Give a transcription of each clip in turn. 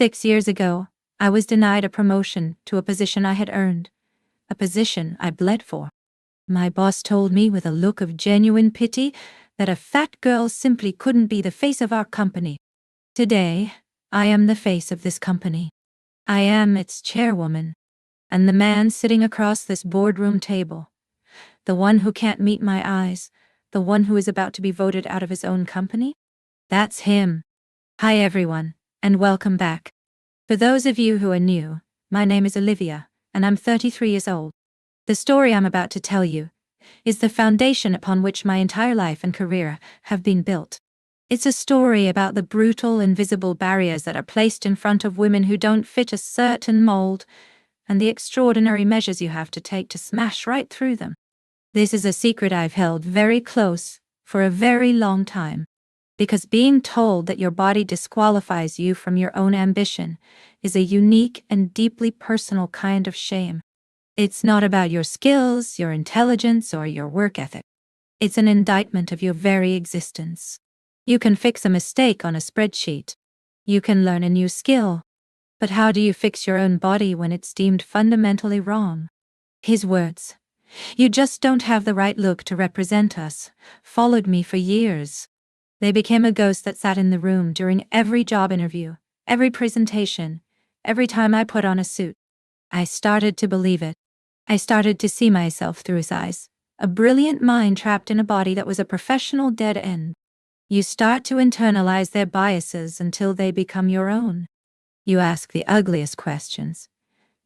6 years ago, I was denied a promotion to a position I had earned, a position I bled for. My boss told me with a look of genuine pity that a fat girl simply couldn't be the face of our company. Today, I am the face of this company. I am its chairwoman, and the man sitting across this boardroom table, the one who can't meet my eyes, the one who is about to be voted out of his own company, that's him. Hi everyone, and welcome back. For those of you who are new, my name is Olivia, and I'm 33 years old. The story I'm about to tell you is the foundation upon which my entire life and career have been built. It's a story about the brutal, invisible barriers that are placed in front of women who don't fit a certain mold, and the extraordinary measures you have to take to smash right through them. This is a secret I've held very close for a very long time, because being told that your body disqualifies you from your own ambition is a unique and deeply personal kind of shame. It's not about your skills, your intelligence, or your work ethic. It's an indictment of your very existence. You can fix a mistake on a spreadsheet. You can learn a new skill. But how do you fix your own body when it's deemed fundamentally wrong? His words, "You just don't have the right look to represent us," followed me for years. They became a ghost that sat in the room during every job interview, every presentation, every time I put on a suit. I started to believe it. I started to see myself through his eyes, a brilliant mind trapped in a body that was a professional dead end. You start to internalize their biases until they become your own. You ask the ugliest questions.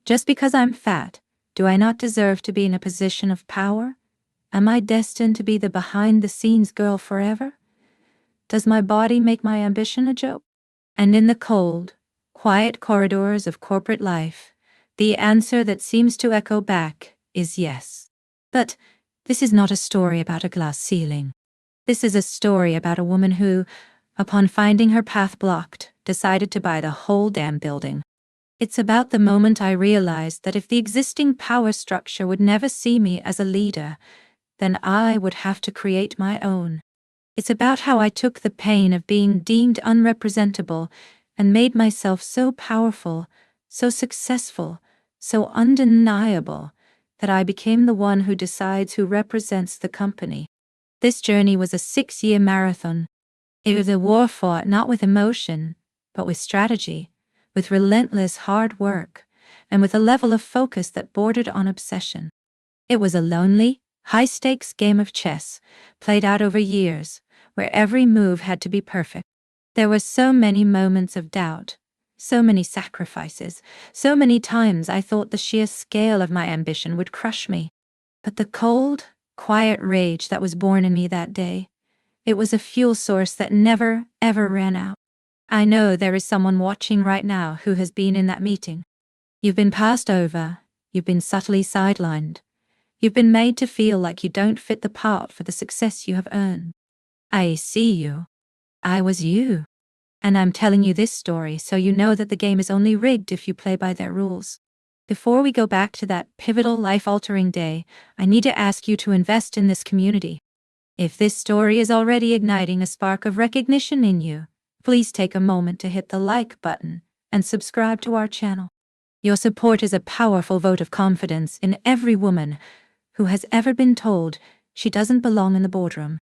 Just because I'm fat, do I not deserve to be in a position of power? Am I destined to be the behind-the-scenes girl forever? Does my body make my ambition a joke? And in the cold, quiet corridors of corporate life, the answer that seems to echo back is yes. But this is not a story about a glass ceiling. This is a story about a woman who, upon finding her path blocked, decided to buy the whole damn building. It's about the moment I realized that if the existing power structure would never see me as a leader, then I would have to create my own. It's about how I took the pain of being deemed unrepresentable and made myself so powerful, so successful, so undeniable, that I became the one who decides who represents the company. This journey was a 6-year marathon. It was a war fought not with emotion, but with strategy, with relentless hard work, and with a level of focus that bordered on obsession. It was a lonely, high-stakes game of chess, played out over years, where every move had to be perfect. There were so many moments of doubt, so many sacrifices, so many times I thought the sheer scale of my ambition would crush me. But the cold, quiet rage that was born in me that day, it was a fuel source that never, ever ran out. I know there is someone watching right now who has been in that meeting. You've been passed over, you've been subtly sidelined, you've been made to feel like you don't fit the part for the success you have earned. I see you. I was you. And I'm telling you this story so you know that the game is only rigged if you play by their rules. Before we go back to that pivotal, life-altering day, I need to ask you to invest in this community. If this story is already igniting a spark of recognition in you, please take a moment to hit the like button and subscribe to our channel. Your support is a powerful vote of confidence in every woman who has ever been told she doesn't belong in the boardroom.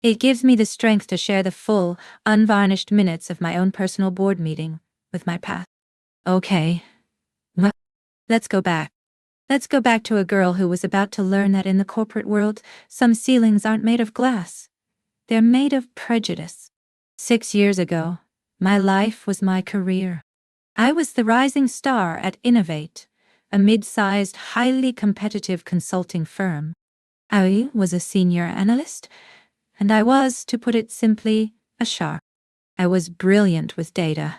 It gives me the strength to share the full, unvarnished minutes of my own personal board meeting with my path. Okay. Let's go back. Let's go back to a girl who was about to learn that in the corporate world, some ceilings aren't made of glass. They're made of prejudice. 6 years ago, my life was my career. I was the rising star at Innovate, a mid-sized, highly competitive consulting firm. I was a senior analyst, and I was, to put it simply, a shark. I was brilliant with data.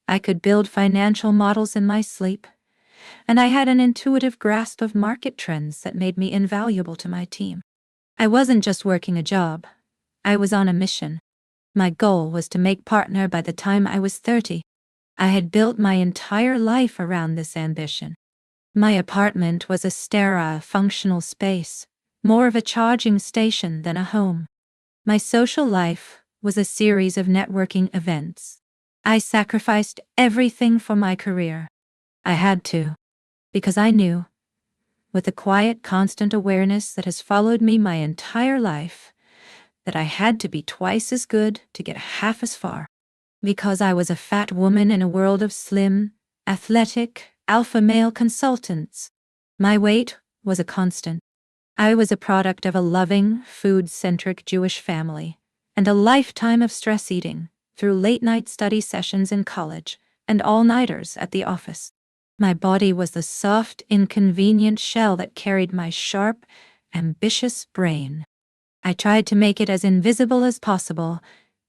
I could build financial models in my sleep, and I had an intuitive grasp of market trends that made me invaluable to my team. I wasn't just working a job. I was on a mission. My goal was to make partner by the time I was 30. I had built my entire life around this ambition. My apartment was a sterile, functional space, more of a charging station than a home. My social life was a series of networking events. I sacrificed everything for my career. I had to, because I knew, with the quiet, constant awareness that has followed me my entire life, that I had to be twice as good to get half as far. Because I was a fat woman in a world of slim, athletic, alpha male consultants. My weight was a constant. I was a product of a loving, food-centric Jewish family, and a lifetime of stress eating, through late-night study sessions in college and all-nighters at the office. My body was the soft, inconvenient shell that carried my sharp, ambitious brain. I tried to make it as invisible as possible,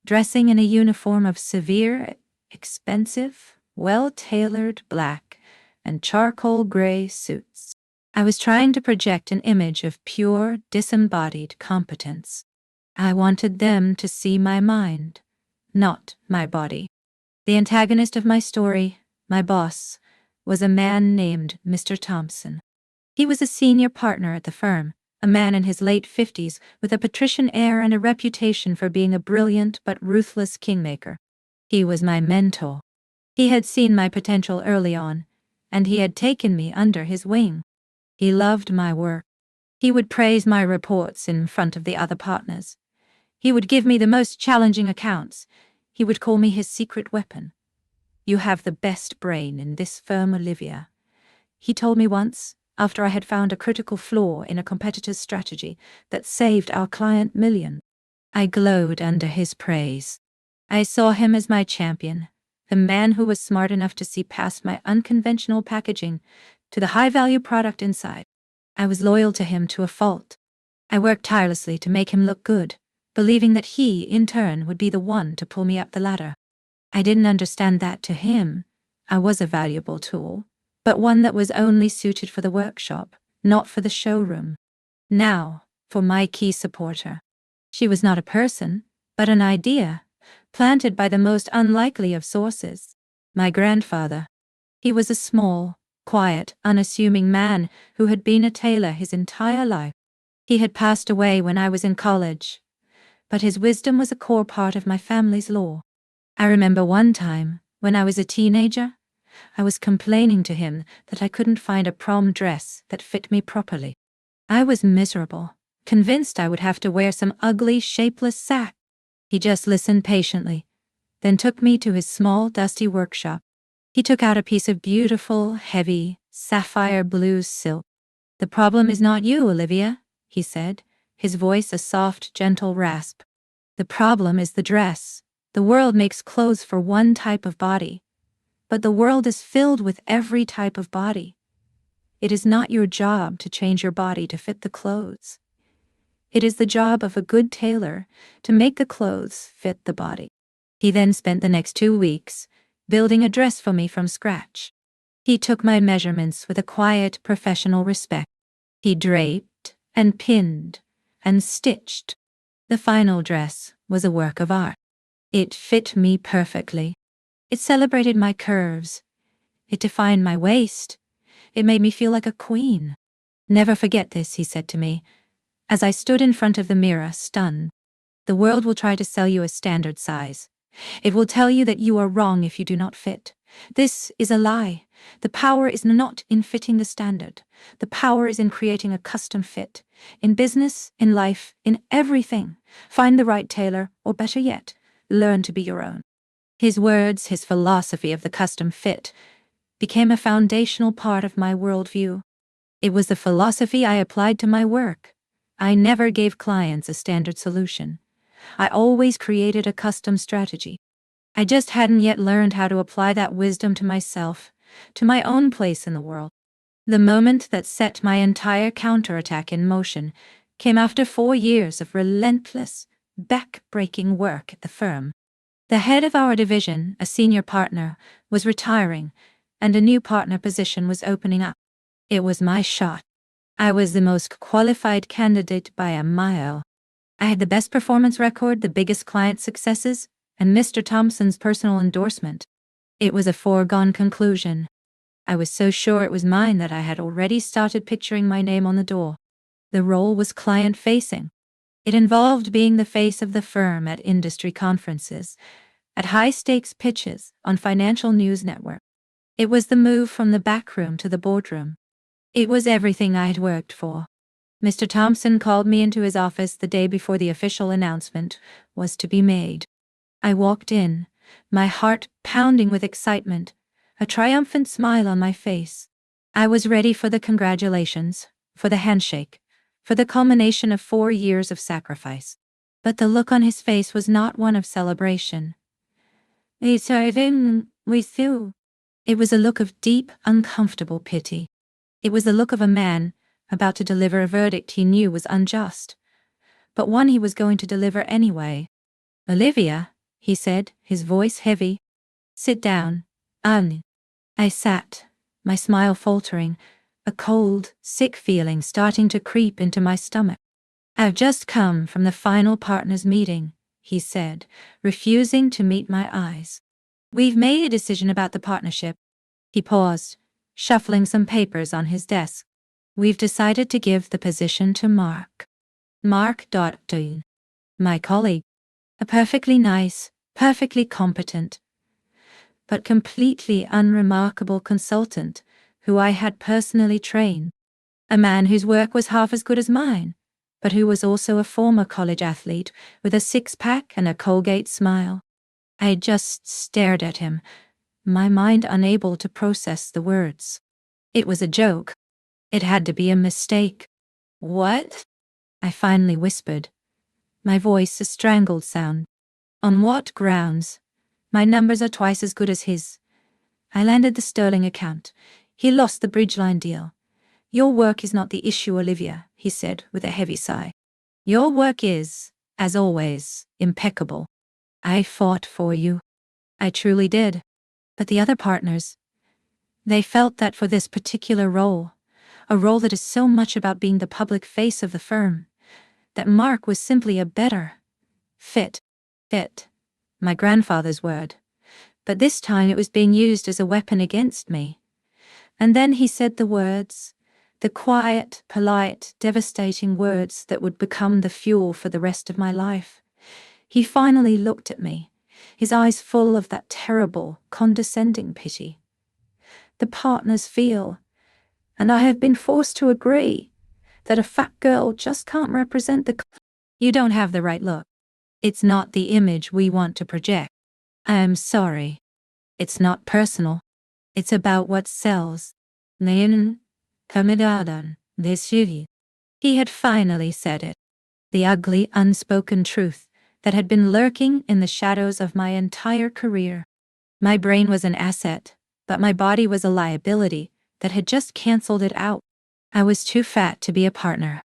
dressing in a uniform of severe, expensive, well-tailored black and charcoal gray suits. I was trying to project an image of pure, disembodied competence. I wanted them to see my mind, not my body. The antagonist of my story, my boss, was a man named Mr. Thompson. He was a senior partner at the firm, a man in his late 50s with a patrician air and a reputation for being a brilliant but ruthless kingmaker. He was my mentor. He had seen my potential early on, and he had taken me under his wing. He loved my work. He would praise my reports in front of the other partners. He would give me the most challenging accounts. He would call me his secret weapon. "You have the best brain in this firm, Olivia," he told me once, after I had found a critical flaw in a competitor's strategy that saved our client millions. I glowed under his praise. I saw him as my champion, the man who was smart enough to see past my unconventional packaging to the high-value product inside. I was loyal to him to a fault. I worked tirelessly to make him look good, believing that he, in turn, would be the one to pull me up the ladder. I didn't understand that to him, I was a valuable tool, but one that was only suited for the workshop, not for the showroom. Now, for my key supporter. She was not a person, but an idea, planted by the most unlikely of sources. My grandfather. He was a small, quiet, unassuming man who had been a tailor his entire life. He had passed away when I was in college, but his wisdom was a core part of my family's lore. I remember one time, when I was a teenager, I was complaining to him that I couldn't find a prom dress that fit me properly. I was miserable, convinced I would have to wear some ugly, shapeless sack. He just listened patiently, then took me to his small, dusty workshop. He took out a piece of beautiful, heavy, sapphire blue silk. "The problem is not you, Olivia," he said, his voice a soft, gentle rasp. "The problem is the dress. The world makes clothes for one type of body, but the world is filled with every type of body. It is not your job to change your body to fit the clothes. It is the job of a good tailor to make the clothes fit the body." He then spent the next 2 weeks building a dress for me from scratch. He took my measurements with a quiet, professional respect. He draped and pinned and stitched. The final dress was a work of art. It fit me perfectly. It celebrated my curves. It defined my waist. It made me feel like a queen. "Never forget this," he said to me, as I stood in front of the mirror, stunned. "The world will try to sell you a standard size. It will tell you that you are wrong if you do not fit. This is a lie. The power is not in fitting the standard. The power is in creating a custom fit. In business, in life, in everything. Find the right tailor, or better yet, learn to be your own." His words, his philosophy of the custom fit, became a foundational part of my worldview. It was the philosophy I applied to my work. I never gave clients a standard solution. I always created a custom strategy. I just hadn't yet learned how to apply that wisdom to myself, to my own place in the world. The moment that set my entire counterattack in motion came after 4 years of relentless, back-breaking work at the firm. The head of our division, a senior partner, was retiring, and a new partner position was opening up. It was my shot. I was the most qualified candidate by a mile. I had the best performance record, the biggest client successes, and Mr. Thompson's personal endorsement. It was a foregone conclusion. I was so sure it was mine that I had already started picturing my name on the door. The role was client-facing. It involved being the face of the firm at industry conferences, at high-stakes pitches on financial news network. It was the move from the back room to the boardroom. It was everything I had worked for. Mr. Thompson called me into his office the day before the official announcement was to be made. I walked in, my heart pounding with excitement, a triumphant smile on my face. I was ready for the congratulations, for the handshake, for the culmination of 4 years of sacrifice. But the look on his face was not one of celebration. "It's over with you." It was a look of deep, uncomfortable pity. It was the look of a man about to deliver a verdict he knew was unjust, but one he was going to deliver anyway. "Olivia," he said, his voice heavy. "Sit down, Anne." I sat, my smile faltering, a cold, sick feeling starting to creep into my stomach. "I've just come from the final partners meeting," he said, refusing to meet my eyes. "We've made a decision about the partnership." He paused, shuffling some papers on his desk. "We've decided to give the position to Mark. Mark Dodd, my colleague. A perfectly nice, perfectly competent, but completely unremarkable consultant who I had personally trained. A man whose work was half as good as mine, but who was also a former college athlete with a six-pack and a Colgate smile." I just stared at him, my mind unable to process the words. It was a joke. It had to be a mistake. "What?" I finally whispered, my voice a strangled sound. "On what grounds? My numbers are twice as good as his. I landed the Sterling account. He lost the Bridgeline deal. Your work is not the issue, Olivia," he said with a heavy sigh. "Your work is, as always, impeccable. I fought for you. I truly did. But the other partners, they felt that for this particular role, a role that is so much about being the public face of the firm, that Mark was simply a better fit. Fit. My grandfather's word. But this time it was being used as a weapon against me. And then he said the words, the quiet, polite, devastating words that would become the fuel for the rest of my life. He finally looked at me, his eyes full of that terrible, condescending pity. "The partners feel, and I have been forced to agree, that a fat girl just can't represent the..." "You don't have the right look. It's not the image we want to project. I am sorry. It's not personal. It's about what sells." He had finally said it. The ugly, unspoken truth that had been lurking in the shadows of my entire career. My brain was an asset, but my body was a liability that had just cancelled it out. I was too fat to be a partner.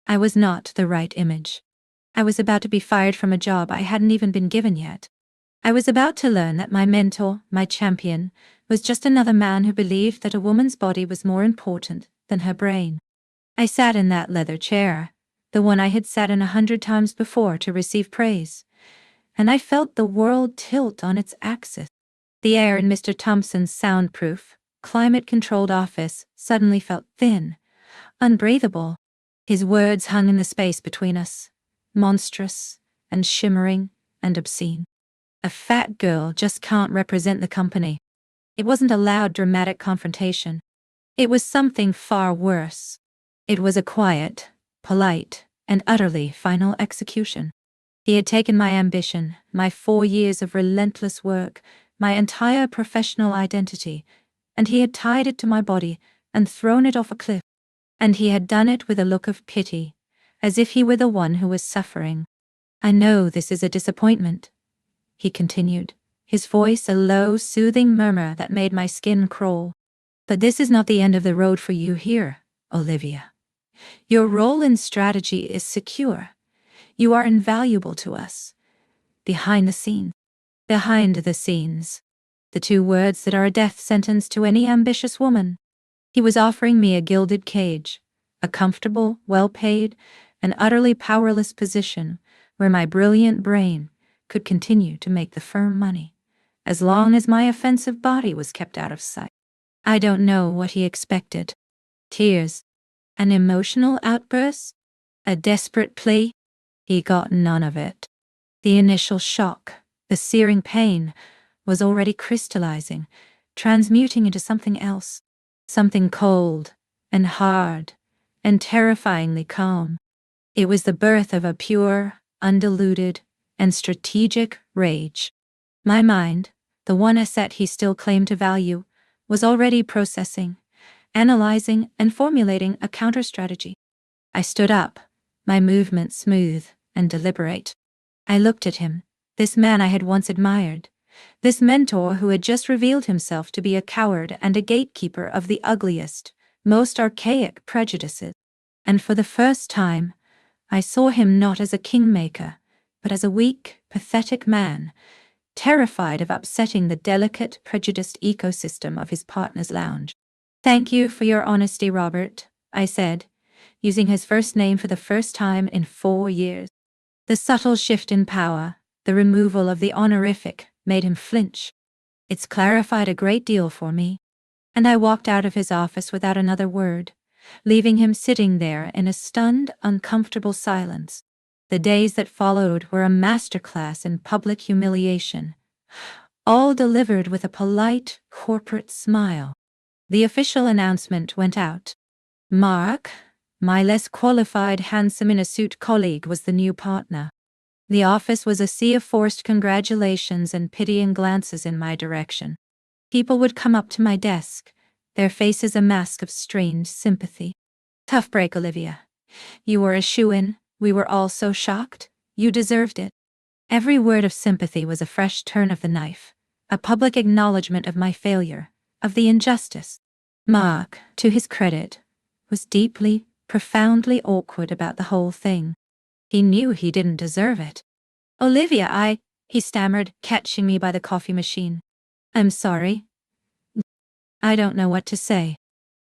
I was not the right image. I was about to be fired from a job I hadn't even been given yet. I was about to learn that my mentor, my champion, was just another man who believed that a woman's body was more important than her brain. I sat in that leather chair, the one I had sat in 100 times before to receive praise, and I felt the world tilt on its axis. The air in Mr. Thompson's soundproof, climate-controlled office suddenly felt thin, unbreathable. His words hung in the space between us, monstrous and shimmering and obscene. A fat girl just can't represent the company. It wasn't a loud, dramatic confrontation. It was something far worse. It was a quiet, polite, and utterly final execution. He had taken my ambition, my 4 years of relentless work, my entire professional identity, and he had tied it to my body and thrown it off a cliff. And he had done it with a look of pity, as if he were the one who was suffering. "I know this is a disappointment," he continued, his voice a low, soothing murmur that made my skin crawl. "But this is not the end of the road for you here, Olivia. Your role in strategy is secure. You are invaluable to us. Behind the scenes. Behind the scenes. The two words that are a death sentence to any ambitious woman." He was offering me a gilded cage, a comfortable, well-paid, and utterly powerless position where my brilliant brain could continue to make the firm money, as long as my offensive body was kept out of sight. I don't know what he expected. Tears? An emotional outburst? A desperate plea? He got none of it. The initial shock, The searing pain was already crystallizing, transmuting into something else, something cold and hard and terrifyingly calm. It was the birth of a pure, undiluted, and strategic rage. My mind, the one asset he still claimed to value, was already processing, analyzing, and formulating a counter-strategy. I stood up, my movements smooth and deliberate. I looked at him, this man I had once admired, this mentor who had just revealed himself to be a coward and a gatekeeper of the ugliest, most archaic prejudices. And for the first time, I saw him not as a kingmaker, but as a weak, pathetic man, terrified of upsetting the delicate, prejudiced ecosystem of his partner's lounge. "Thank you for your honesty, Robert," I said, using his first name for the first time in 4 years. The subtle shift in power, the removal of the honorific, made him flinch. It's clarified a great deal for me. And I walked out of his office without another word, leaving him sitting there in a stunned, uncomfortable silence. The days that followed were a masterclass in public humiliation, all delivered with a polite, corporate smile. The official announcement went out. Mark, my less qualified handsome-in-a-suit colleague, was the new partner. The office was a sea of forced congratulations and pitying glances in my direction. People would come up to my desk, their faces a mask of strained sympathy. "Tough break, Olivia. You were a shoo-in. We were all so shocked. You deserved it." Every word of sympathy was a fresh turn of the knife, a public acknowledgement of my failure, of the injustice. Mark, to his credit, was deeply, profoundly awkward about the whole thing. He knew he didn't deserve it. "Olivia, he stammered, catching me by the coffee machine. "I'm sorry. I don't know what to say.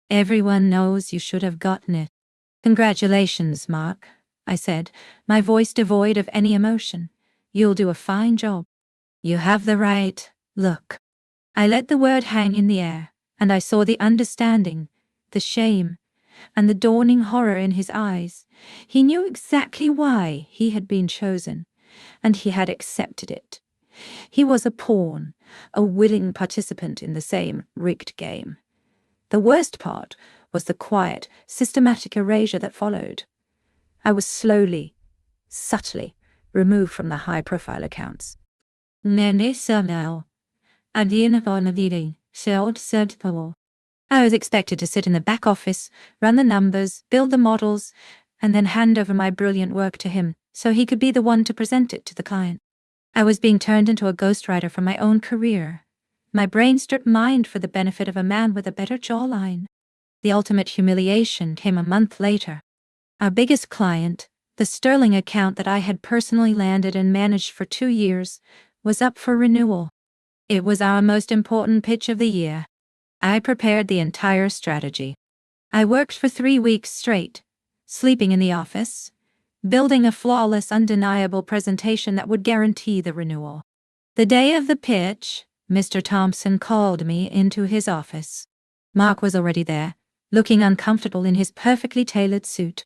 Everyone knows you should have gotten it." "Congratulations, Mark," I said, my voice devoid of any emotion. "You'll do a fine job. You have the right look." I let the word hang in the air, and I saw the understanding, the shame, and the dawning horror in his eyes. He knew exactly why he had been chosen, and he had accepted it. He was a pawn, a willing participant in the same rigged game. The worst part was the quiet, systematic erasure that followed. I was slowly, subtly, removed from the high-profile accounts. I was expected to sit in the back office, run the numbers, build the models, and then hand over my brilliant work to him so he could be the one to present it to the client. I was being turned into a ghostwriter for my own career. My brain stripped mined for the benefit of a man with a better jawline. The ultimate humiliation came a month later. Our biggest client, the sterling account that I had personally landed and managed for 2 years, was up for renewal. It was our most important pitch of the year. I prepared the entire strategy. I worked for 3 weeks straight, sleeping in the office, building a flawless, undeniable presentation that would guarantee the renewal. The day of the pitch, Mr. Thompson called me into his office. Mark was already there, looking uncomfortable in his perfectly tailored suit.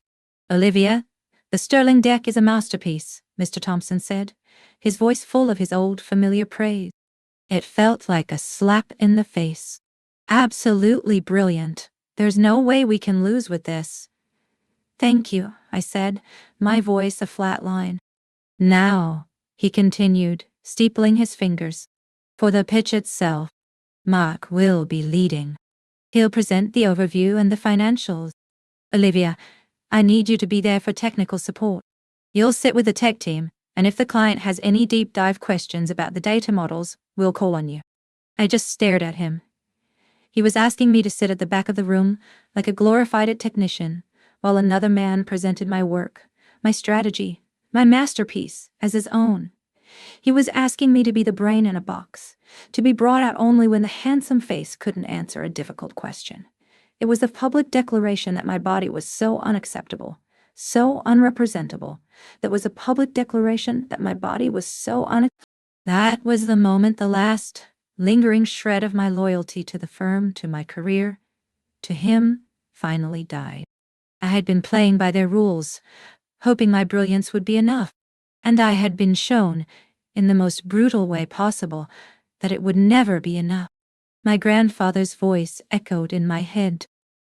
"Olivia, the sterling deck is a masterpiece," Mr. Thompson said, his voice full of his old familiar praise. It felt like a slap in the face. "Absolutely brilliant. There's no way we can lose with this." "Thank you," I said, my voice a flat line. "Now," he continued, steepling his fingers, "for the pitch itself. Mark will be leading. He'll present the overview and the financials. Olivia, I need you to be there for technical support. You'll sit with the tech team, and if the client has any deep dive questions about the data models, we'll call on you." I just stared at him. He was asking me to sit at the back of the room, like a glorified technician, while another man presented my work, my strategy, my masterpiece, as his own. He was asking me to be the brain in a box, to be brought out only when the handsome face couldn't answer a difficult question. It was a public declaration that my body was so unacceptable, so unrepresentable. That was a public declaration that my body was so That was the moment the last lingering shred of my loyalty to the firm, to my career, to him, finally died. I had been playing by their rules, hoping my brilliance would be enough, and I had been shown in the most brutal way possible, that it would never be enough. My grandfather's voice echoed in my head.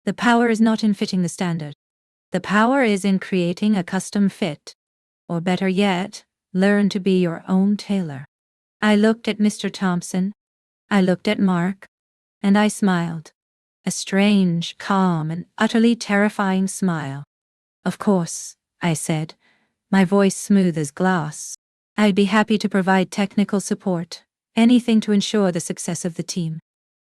The power is not in fitting the standard. The power is in creating a custom fit. Or better yet, learn to be your own tailor. I looked at Mr. Thompson. I looked at Mark. And I smiled. A strange, calm, and utterly terrifying smile. Of course, I said, my voice smooth as glass. I'd be happy to provide technical support, anything to ensure the success of the team.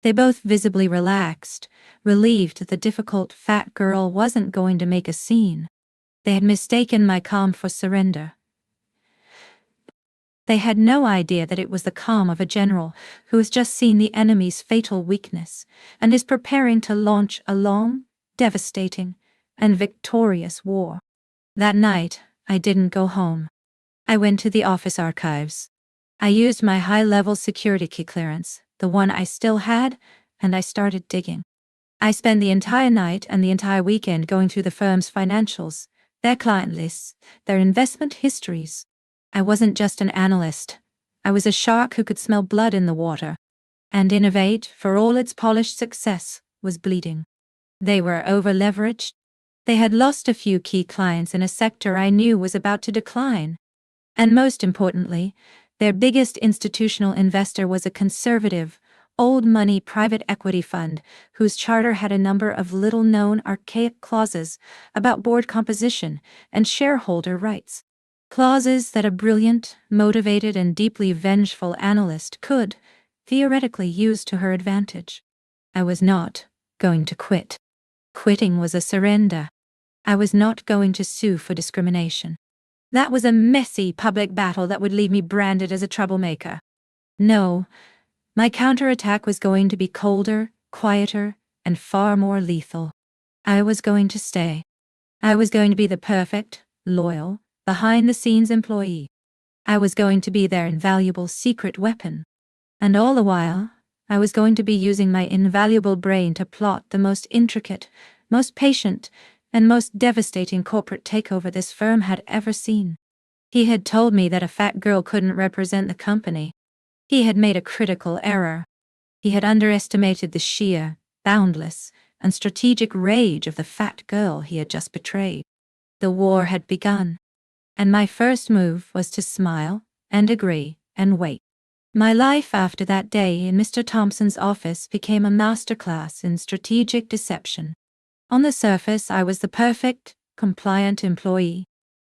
They both visibly relaxed, relieved that the difficult fat girl wasn't going to make a scene. They had mistaken my calm for surrender. They had no idea that it was the calm of a general who has just seen the enemy's fatal weakness and is preparing to launch a long, devastating, and victorious war. That night, I didn't go home. I went to the office archives. I used my high-level security key clearance, the one I still had, and I started digging. I spent the entire night and the entire weekend going through the firm's financials, their client lists, their investment histories. I wasn't just an analyst. I was a shark who could smell blood in the water. And Innovate, for all its polished success, was bleeding. They were over-leveraged. They had lost a few key clients in a sector I knew was about to decline. And most importantly, their biggest institutional investor was a conservative, old-money private equity fund whose charter had a number of little-known archaic clauses about board composition and shareholder rights. Clauses that a brilliant, motivated, and deeply vengeful analyst could, theoretically, use to her advantage. I was not going to quit. Quitting was a surrender. I was not going to sue for discrimination. That was a messy public battle that would leave me branded as a troublemaker. No, my counterattack was going to be colder, quieter, and far more lethal. I was going to stay. I was going to be the perfect, loyal, behind-the-scenes employee. I was going to be their invaluable secret weapon. And all the while, I was going to be using my invaluable brain to plot the most intricate, most patient, and most devastating corporate takeover this firm had ever seen. He had told me that a fat girl couldn't represent the company. He had made a critical error. He had underestimated the sheer, boundless, and strategic rage of the fat girl he had just betrayed. The war had begun. And my first move was to smile, and agree, and wait. My life after that day in Mr. Thompson's office became a masterclass in strategic deception. On the surface, I was the perfect, compliant employee.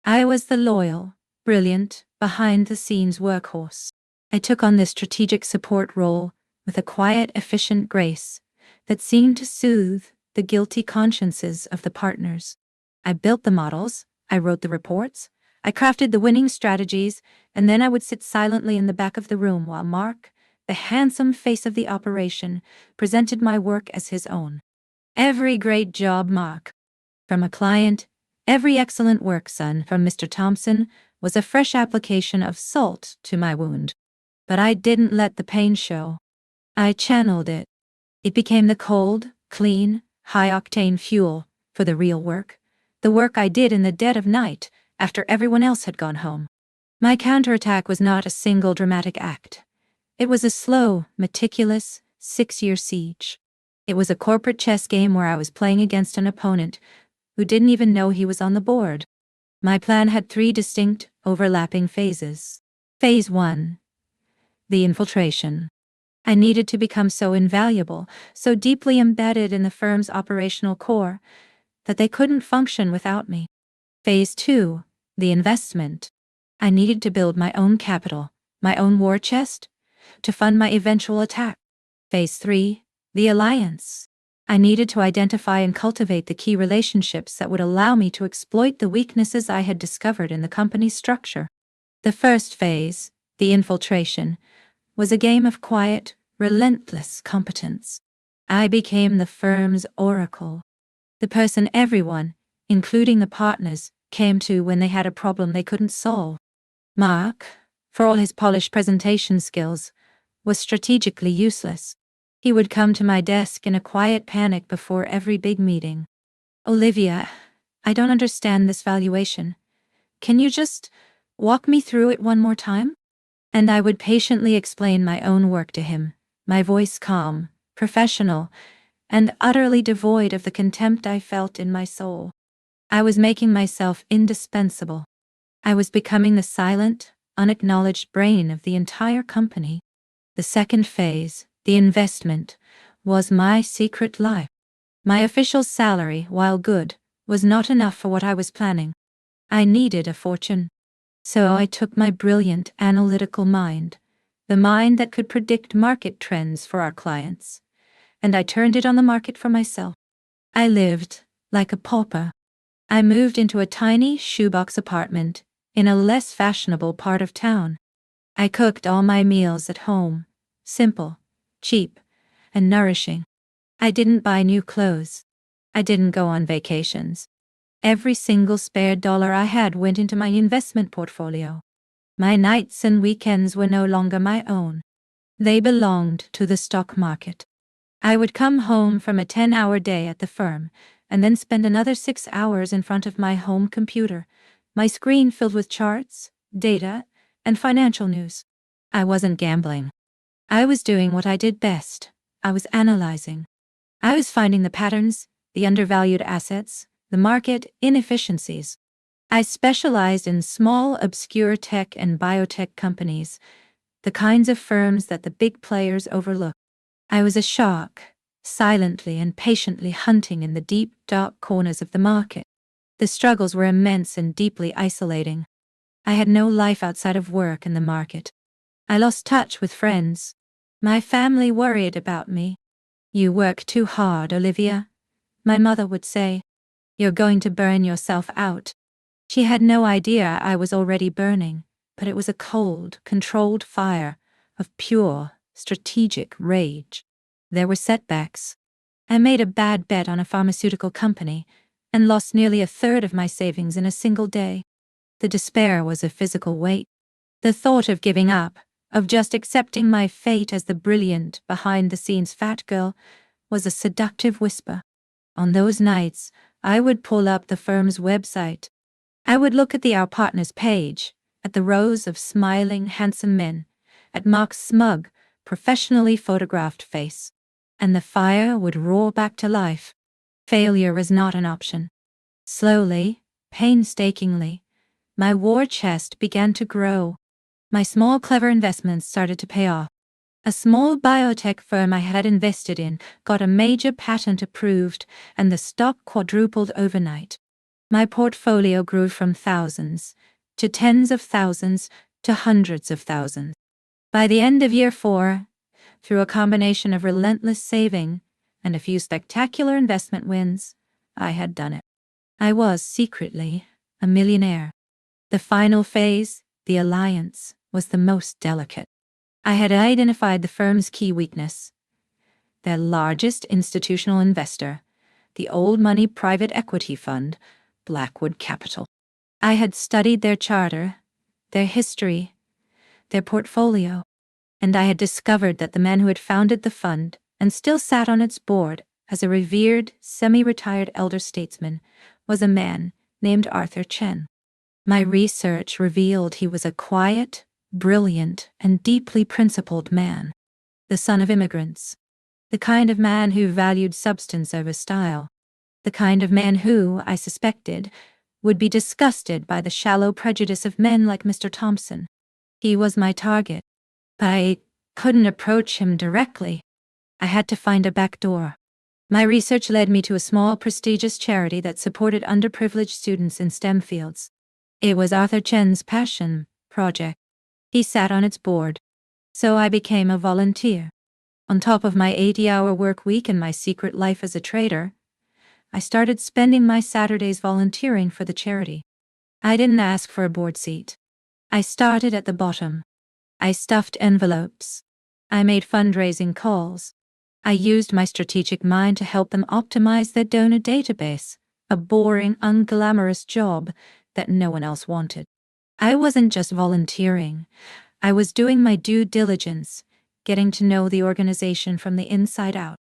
I was the loyal, brilliant, behind-the-scenes workhorse. I took on this strategic support role with a quiet, efficient grace that seemed to soothe the guilty consciences of the partners. I built the models, I wrote the reports, I crafted the winning strategies, and then I would sit silently in the back of the room while Mark, the handsome face of the operation, presented my work as his own. Every great job, Mark. From a client, every excellent work, son, from Mr. Thompson, was a fresh application of salt to my wound. But I didn't let the pain show. I channeled it. It became the cold, clean, high-octane fuel for the real work, the work I did in the dead of night, after everyone else had gone home. My counterattack was not a single dramatic act. It was a slow, meticulous, 6-year siege. It was a corporate chess game where I was playing against an opponent who didn't even know he was on the board. My plan had 3 distinct, overlapping phases. Phase 1. The infiltration. I needed to become so invaluable, so deeply embedded in the firm's operational core, that they couldn't function without me. Phase 2. The investment. I needed to build my own capital, my own war chest, to fund my eventual attack. Phase 3. The alliance. I needed to identify and cultivate the key relationships that would allow me to exploit the weaknesses I had discovered in the company's structure. The first phase, the infiltration, was a game of quiet, relentless competence. I became the firm's oracle, the person everyone, including the partners, came to when they had a problem they couldn't solve. Mark, for all his polished presentation skills, was strategically useless. He would come to my desk in a quiet panic before every big meeting. Olivia, I don't understand this valuation. Can you just walk me through it one more time? And I would patiently explain my own work to him, my voice calm, professional, and utterly devoid of the contempt I felt in my soul. I was making myself indispensable. I was becoming the silent, unacknowledged brain of the entire company. The second phase, the investment, was my secret life. My official salary, while good, was not enough for what I was planning. I needed a fortune. So I took my brilliant analytical mind, the mind that could predict market trends for our clients, and I turned it on the market for myself. I lived like a pauper. I moved into a tiny shoebox apartment in a less fashionable part of town. I cooked all my meals at home, simple, cheap, and nourishing. I didn't buy new clothes. I didn't go on vacations. Every single spare dollar I had went into my investment portfolio. My nights and weekends were no longer my own. They belonged to the stock market. I would come home from a 10-hour day at the firm, and then spend another 6 hours in front of my home computer, my screen filled with charts, data, and financial news. I wasn't gambling. I was doing what I did best. I was analyzing. I was finding the patterns, the undervalued assets, the market inefficiencies. I specialized in small, obscure tech and biotech companies, the kinds of firms that the big players overlook. I was a shark, silently and patiently hunting in the deep, dark corners of the market. The struggles were immense and deeply isolating. I had no life outside of work and the market. I lost touch with friends. My family worried about me. "You work too hard, Olivia," my mother would say. "You're going to burn yourself out." She had no idea I was already burning, but it was a cold, controlled fire of pure, strategic rage. There were setbacks. I made a bad bet on a pharmaceutical company and lost nearly a third of my savings in a single day. The despair was a physical weight. The thought of giving up, of just accepting my fate as the brilliant, behind-the-scenes fat girl, was a seductive whisper. On those nights, I would pull up the firm's website. I would look at the Our Partners page, at the rows of smiling, handsome men, at Mark's smug, professionally photographed face, and the fire would roar back to life. Failure was not an option. Slowly, painstakingly, my war chest began to grow. My small, clever investments started to pay off. A small biotech firm I had invested in got a major patent approved, and the stock quadrupled overnight. My portfolio grew from thousands to tens of thousands to hundreds of thousands. By the end of year 4, through a combination of relentless saving and a few spectacular investment wins, I had done it. I was secretly a millionaire. The final phase, the alliance, was the most delicate. I had identified the firm's key weakness. Their largest institutional investor, the old money private equity fund, Blackwood Capital. I had studied their charter, their history, their portfolio, and I had discovered that the man who had founded the fund and still sat on its board as a revered, semi-retired elder statesman was a man named Arthur Chen. My research revealed he was a quiet, brilliant, and deeply principled man, the son of immigrants, the kind of man who valued substance over style, the kind of man who, I suspected, would be disgusted by the shallow prejudice of men like Mr. Thompson. He was my target, but I couldn't approach him directly. I had to find a back door. My research led me to a small, prestigious charity that supported underprivileged students in STEM fields. It was Arthur Chen's passion project. He sat on its board. So I became a volunteer. On top of my 80-hour work week and my secret life as a trader, I started spending my Saturdays volunteering for the charity. I didn't ask for a board seat. I started at the bottom. I stuffed envelopes. I made fundraising calls. I used my strategic mind to help them optimize their donor database, a boring, unglamorous job that no one else wanted. I wasn't just volunteering. I was doing my due diligence, getting to know the organization from the inside out.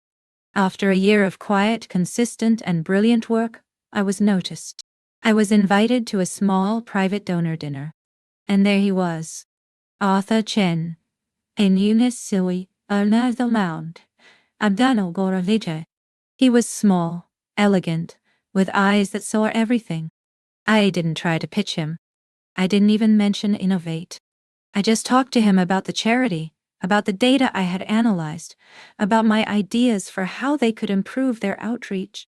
After a year of quiet, consistent, and brilliant work, I was noticed. I was invited to a small, private donor dinner. And there he was, Arthur Chen. En Eunice Silly, another mound. Abdano Goravita. He was small, elegant, with eyes that saw everything. I didn't try to pitch him. I didn't even mention innovate. I just talked to him about the charity, about the data I had analyzed, about my ideas for how they could improve their outreach.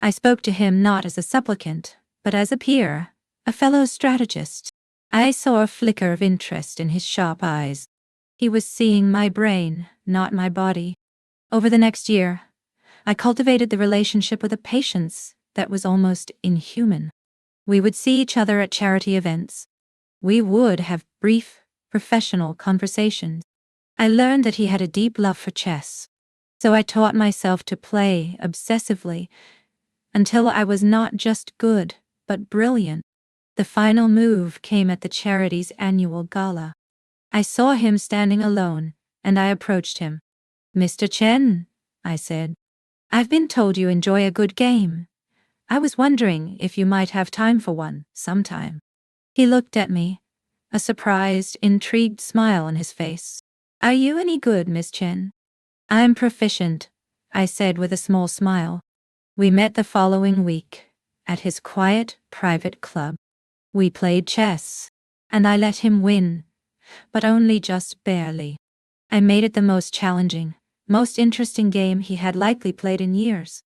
I spoke to him not as a supplicant, but as a peer, a fellow strategist. I saw a flicker of interest in his sharp eyes. He was seeing my brain, not my body. Over the next year, I cultivated the relationship with a patience that was almost inhuman. We would see each other at charity events. We would have brief, professional conversations. I learned that he had a deep love for chess, so I taught myself to play obsessively until I was not just good, but brilliant. The final move came at the charity's annual gala. I saw him standing alone, and I approached him. "Mr. Chen," I said, "I've been told you enjoy a good game. I was wondering if you might have time for one, sometime." He looked at me, a surprised, intrigued smile on his face. "Are you any good, Miss Chen?" "I'm proficient," I said with a small smile. We met the following week, at his quiet, private club. We played chess, and I let him win, but only just barely. I made it the most challenging, most interesting game he had likely played in years.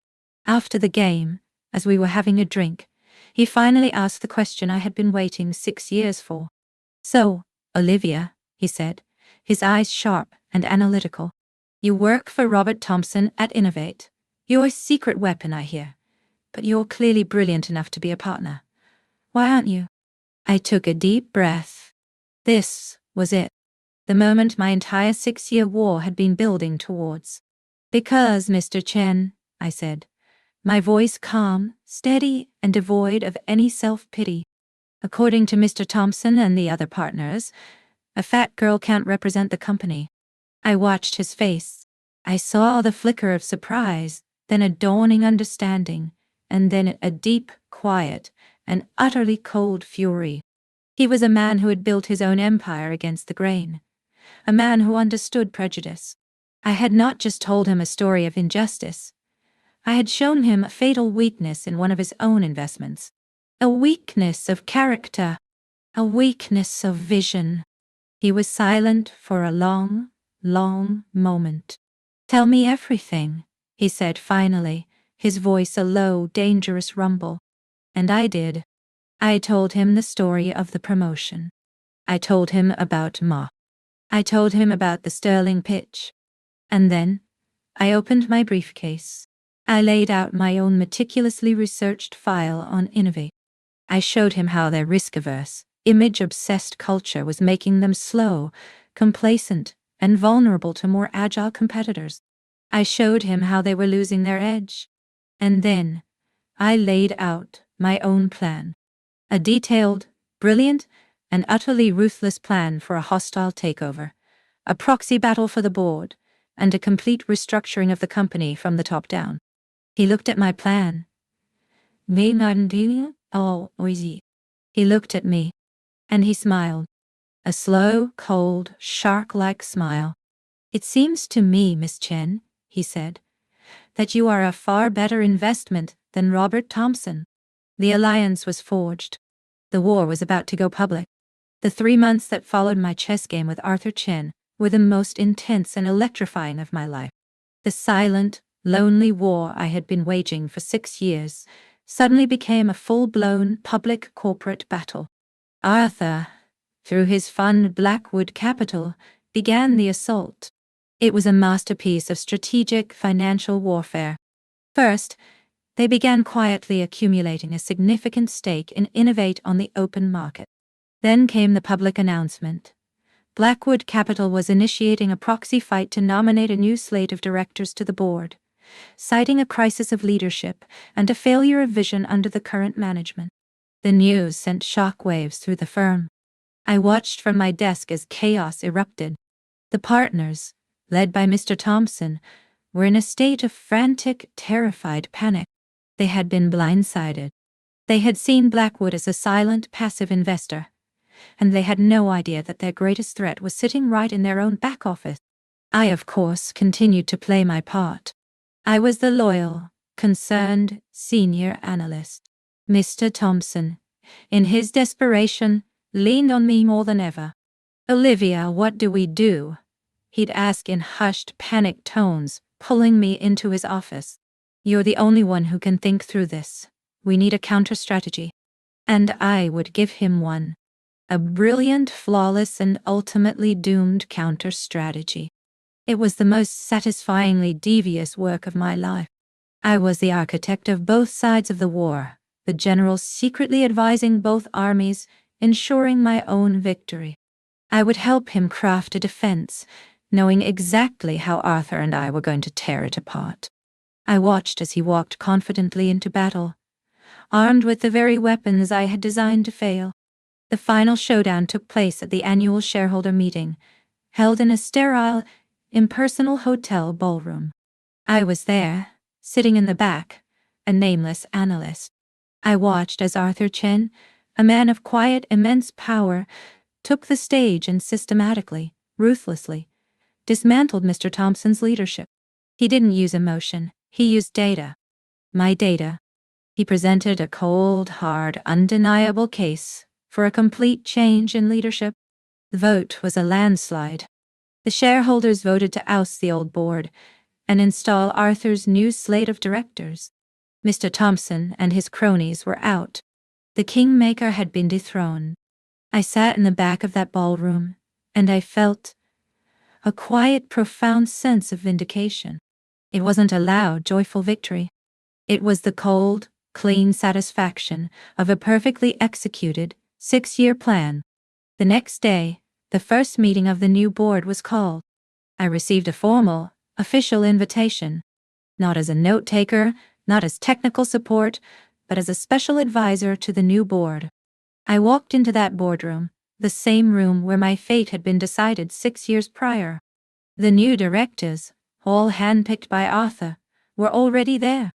After the game, as we were having a drink, he finally asked the question I had been waiting 6 years for. "So, Olivia," he said, his eyes sharp and analytical, "you work for Robert Thompson at Innovate. You're a secret weapon, I hear. But you're clearly brilliant enough to be a partner. Why aren't you?" I took a deep breath. This was it. The moment my entire 6-year war had been building towards. "Because, Mr. Chen," I said, my voice calm, steady, and devoid of any self-pity. "According to Mr. Thompson and the other partners, a fat girl can't represent the company." I watched his face. I saw the flicker of surprise, then a dawning understanding, and then a deep, quiet, and utterly cold fury. He was a man who had built his own empire against the grain. A man who understood prejudice. I had not just told him a story of injustice. I had shown him a fatal weakness in one of his own investments. A weakness of character. A weakness of vision. He was silent for a long, long moment. "Tell me everything," he said finally, his voice a low, dangerous rumble. And I did. I told him the story of the promotion. I told him about Ma. I told him about the sterling pitch. And then, I opened my briefcase. I laid out my own meticulously researched file on Innovate. I showed him how their risk-averse, image-obsessed culture was making them slow, complacent, and vulnerable to more agile competitors. I showed him how they were losing their edge. And then, I laid out my own plan. A detailed, brilliant, and utterly ruthless plan for a hostile takeover, a proxy battle for the board, and a complete restructuring of the company from the top down. He looked at my plan. "Oh, easy." He looked at me, and he smiled. A slow, cold, shark-like smile. "It seems to me, Miss Chen," he said, "that you are a far better investment than Robert Thompson." The alliance was forged. The war was about to go public. The 3 months that followed my chess game with Arthur Chen were the most intense and electrifying of my life. The silent, lonely war I had been waging for 6 years suddenly became a full-blown public corporate battle. Arthur, through his fund Blackwood Capital, began the assault. It was a masterpiece of strategic financial warfare. First, they began quietly accumulating a significant stake in Innovate on the open market. Then came the public announcement. Blackwood Capital was initiating a proxy fight to nominate a new slate of directors to the board, citing a crisis of leadership and a failure of vision under the current management. The news sent shockwaves through the firm. I watched from my desk as chaos erupted. The partners, led by Mr. Thompson, were in a state of frantic, terrified panic. They had been blindsided. They had seen Blackwood as a silent, passive investor, and they had no idea that their greatest threat was sitting right in their own back office. I, of course, continued to play my part. I was the loyal, concerned senior analyst. Mr. Thompson, in his desperation, leaned on me more than ever. "Olivia, what do we do?" he'd ask in hushed, panicked tones, pulling me into his office. "You're the only one who can think through this. We need a counter-strategy." And I would give him one. A brilliant, flawless, and ultimately doomed counter-strategy. It was the most satisfyingly devious work of my life. I was the architect of both sides of the war, the general secretly advising both armies, ensuring my own victory. I would help him craft a defense, knowing exactly how Arthur and I were going to tear it apart. I watched as he walked confidently into battle, armed with the very weapons I had designed to fail. The final showdown took place at the annual shareholder meeting, held in a sterile, impersonal hotel ballroom. I was there, sitting in the back, a nameless analyst. I watched as Arthur Chen, a man of quiet, immense power, took the stage and systematically, ruthlessly, dismantled Mr. Thompson's leadership. He didn't use emotion, he used data. My data. He presented a cold, hard, undeniable case for a complete change in leadership. The vote was a landslide. The shareholders voted to oust the old board and install Arthur's new slate of directors. Mr. Thompson and his cronies were out. The kingmaker had been dethroned. I sat in the back of that ballroom, and I felt a quiet, profound sense of vindication. It wasn't a loud, joyful victory. It was the cold, clean satisfaction of a perfectly executed, 6-year plan. The next day, the first meeting of the new board was called. I received a formal, official invitation, not as a note-taker, not as technical support, but as a special advisor to the new board. I walked into that boardroom, the same room where my fate had been decided 6 years prior. The new directors, all handpicked by Arthur, were already there.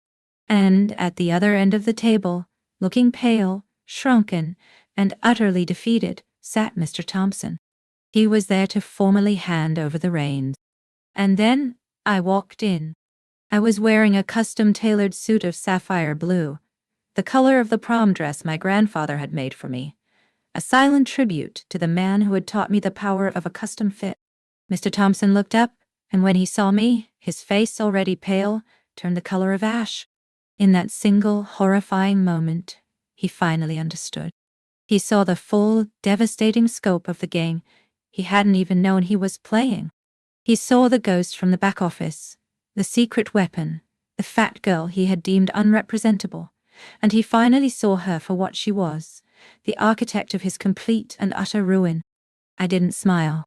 And at the other end of the table, looking pale, shrunken, and utterly defeated, sat Mr. Thompson. He was there to formally hand over the reins. And then I walked in. I was wearing a custom-tailored suit of sapphire blue, the color of the prom dress my grandfather had made for me, a silent tribute to the man who had taught me the power of a custom fit. Mr. Thompson looked up, and when he saw me, his face already pale, turned the color of ash. In that single, horrifying moment, he finally understood. He saw the full, devastating scope of the game he hadn't even known he was playing. He saw the ghost from the back office, the secret weapon, the fat girl he had deemed unrepresentable, and he finally saw her for what she was, the architect of his complete and utter ruin. I didn't smile.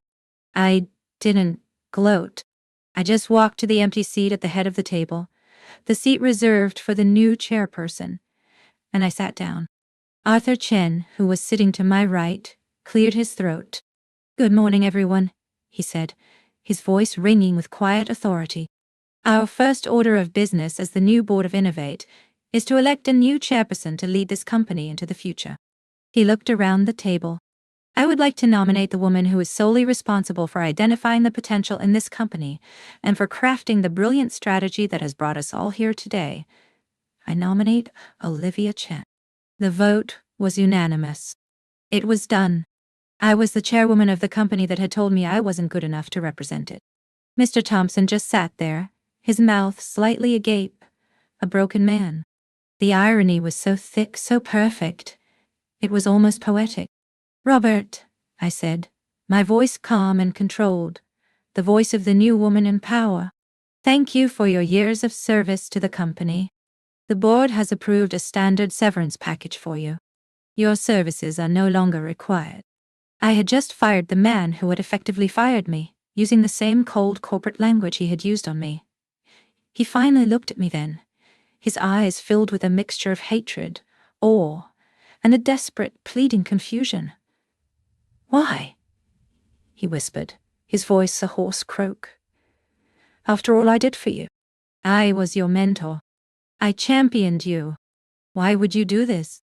I didn't gloat. I just walked to the empty seat at the head of the table, the seat reserved for the new chairperson, and I sat down. Arthur Chen, who was sitting to my right, cleared his throat. "Good morning, everyone," he said, his voice ringing with quiet authority. "Our first order of business as the new Board of Innovate is to elect a new chairperson to lead this company into the future." He looked around the table. "I would like to nominate the woman who is solely responsible for identifying the potential in this company and for crafting the brilliant strategy that has brought us all here today. I nominate Olivia Chen." The vote was unanimous. It was done. I was the chairwoman of the company that had told me I wasn't good enough to represent it. Mr. Thompson just sat there, his mouth slightly agape, a broken man. The irony was so thick, so perfect. It was almost poetic. "Robert," I said, my voice calm and controlled, the voice of the new woman in power. "Thank you for your years of service to the company. The board has approved a standard severance package for you. Your services are no longer required." I had just fired the man who had effectively fired me, using the same cold corporate language he had used on me. He finally looked at me then, his eyes filled with a mixture of hatred, awe, and a desperate, pleading confusion. "Why?" he whispered, his voice a hoarse croak. "After all I did for you. I was your mentor. I championed you. Why would you do this?"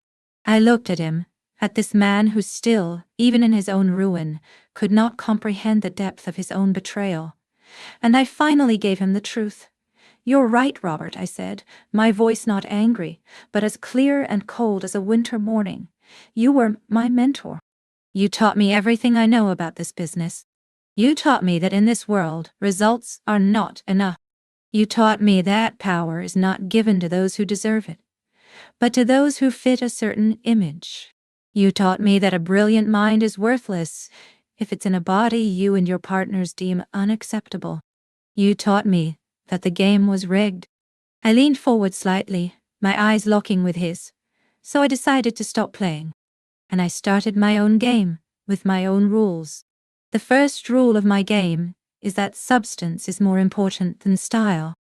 I looked at him, at this man who still, even in his own ruin, could not comprehend the depth of his own betrayal. And I finally gave him the truth. "You're right, Robert," I said, my voice not angry, but as clear and cold as a winter morning. "You were my mentor. You taught me everything I know about this business. You taught me that in this world, results are not enough. You taught me that power is not given to those who deserve it, but to those who fit a certain image. You taught me that a brilliant mind is worthless if it's in a body you and your partners deem unacceptable. You taught me that the game was rigged." I leaned forward slightly, my eyes locking with his. So I decided to stop playing. And I started my own game, with my own rules. The first rule of my game is that substance is more important than style.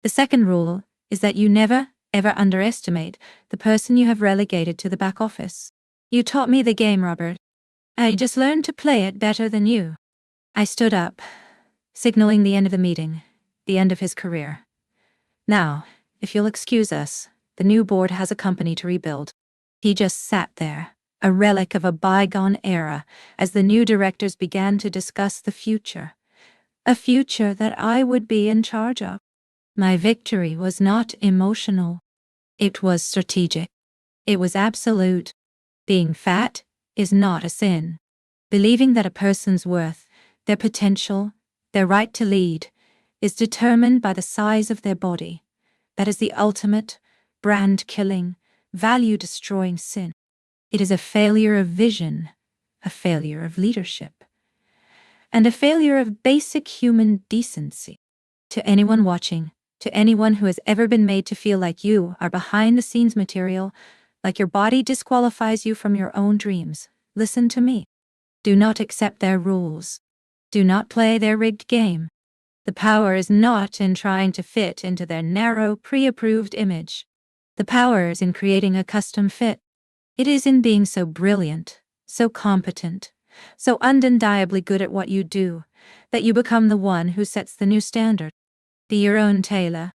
The second rule is that you never, ever underestimate the person you have relegated to the back office. You taught me the game, Robert. I just learned to play it better than you. I stood up, signaling the end of the meeting, the end of his career. "Now, if you'll excuse us, the new board has a company to rebuild." He just sat there, a relic of a bygone era, as the new directors began to discuss the future. A future that I would be in charge of. My victory was not emotional. It was strategic. It was absolute. Being fat is not a sin. Believing that a person's worth, their potential, their right to lead, is determined by the size of their body. That is the ultimate, brand-killing, value-destroying sin. It is a failure of vision, a failure of leadership, and a failure of basic human decency. To anyone watching, to anyone who has ever been made to feel like you are behind-the-scenes material, like your body disqualifies you from your own dreams, listen to me. Do not accept their rules. Do not play their rigged game. The power is not in trying to fit into their narrow, pre-approved image. The power is in creating a custom fit. It is in being so brilliant, so competent, so undeniably good at what you do, that you become the one who sets the new standard. Be your own tailor.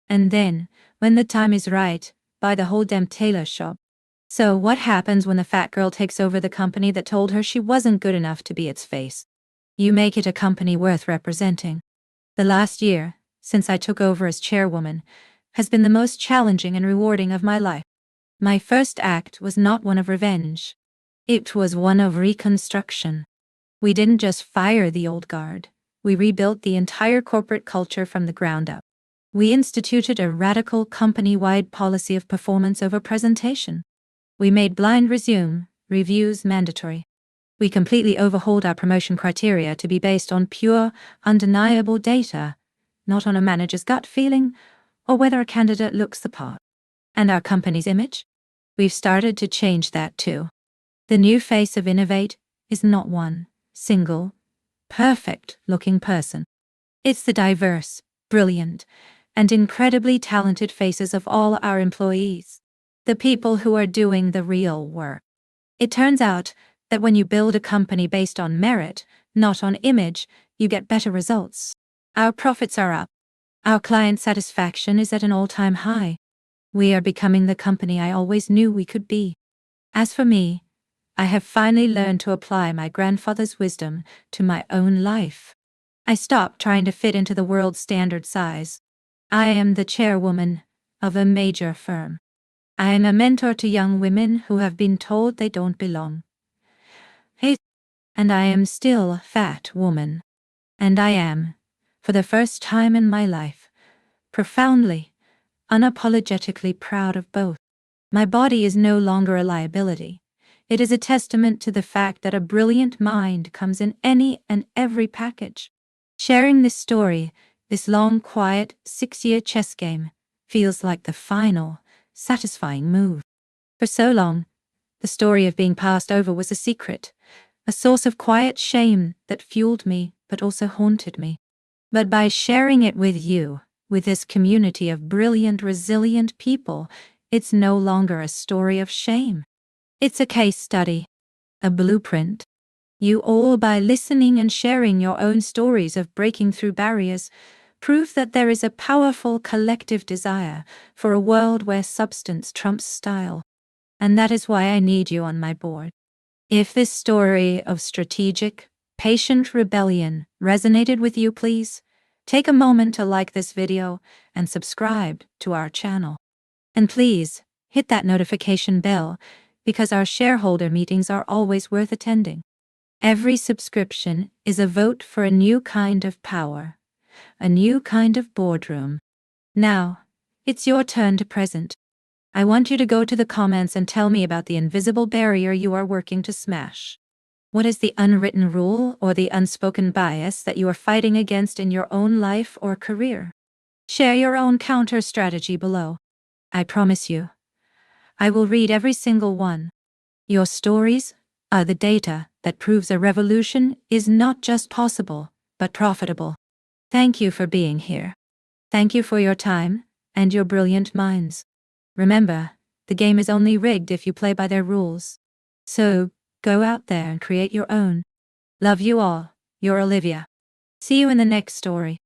And then, when the time is right, buy the whole damn tailor shop. So what happens when the fat girl takes over the company that told her she wasn't good enough to be its face? You make it a company worth representing. The last year, since I took over as chairwoman, has been the most challenging and rewarding of my life. My first act was not one of revenge. It was one of reconstruction. We didn't just fire the old guard. We rebuilt the entire corporate culture from the ground up. We instituted a radical company-wide policy of performance over presentation. We made blind reviews mandatory. We completely overhauled our promotion criteria to be based on pure, undeniable data, not on a manager's gut feeling or whether a candidate looks the part. And our company's image? We've started to change that too. The new face of Innovate is not one single, perfect-looking person. It's the diverse, brilliant, and incredibly talented faces of all our employees. The people who are doing the real work. It turns out that when you build a company based on merit, not on image, you get better results. Our profits are up. Our client satisfaction is at an all-time high. We are becoming the company I always knew we could be. As for me, I have finally learned to apply my grandfather's wisdom to my own life. I stopped trying to fit into the world's standard size. I am the chairwoman of a major firm. I am a mentor to young women who have been told they don't belong. Hey, and I am still a fat woman. And I am, for the first time in my life, profoundly, unapologetically proud of both. My body is no longer a liability. It is a testament to the fact that a brilliant mind comes in any and every package. Sharing this story, this long, quiet, 6-year chess game, feels like the final, satisfying move. For so long, the story of being passed over was a secret, a source of quiet shame that fueled me but also haunted me. But by sharing it with you, with this community of brilliant, resilient people, it's no longer a story of shame. It's a case study, a blueprint. You all, by listening and sharing your own stories of breaking through barriers, prove that there is a powerful collective desire for a world where substance trumps style. and that is why I need you on my board. If this story of strategic, patient rebellion resonated with you, please take a moment to like this video and subscribe to our channel. And please hit that notification bell because our shareholder meetings are always worth attending. Every subscription is a vote for a new kind of power, a new kind of boardroom. Now, it's your turn to present. I want you to go to the comments and tell me about the invisible barrier you are working to smash. What is the unwritten rule or the unspoken bias that you are fighting against in your own life or career? Share your own counter strategy below. I promise you, I will read every single one. Your stories are the data that proves a revolution is not just possible, but profitable. Thank you for being here. Thank you for your time and your brilliant minds. Remember, the game is only rigged if you play by their rules. So, go out there and create your own. Love you all, your Olivia. See you in the next story.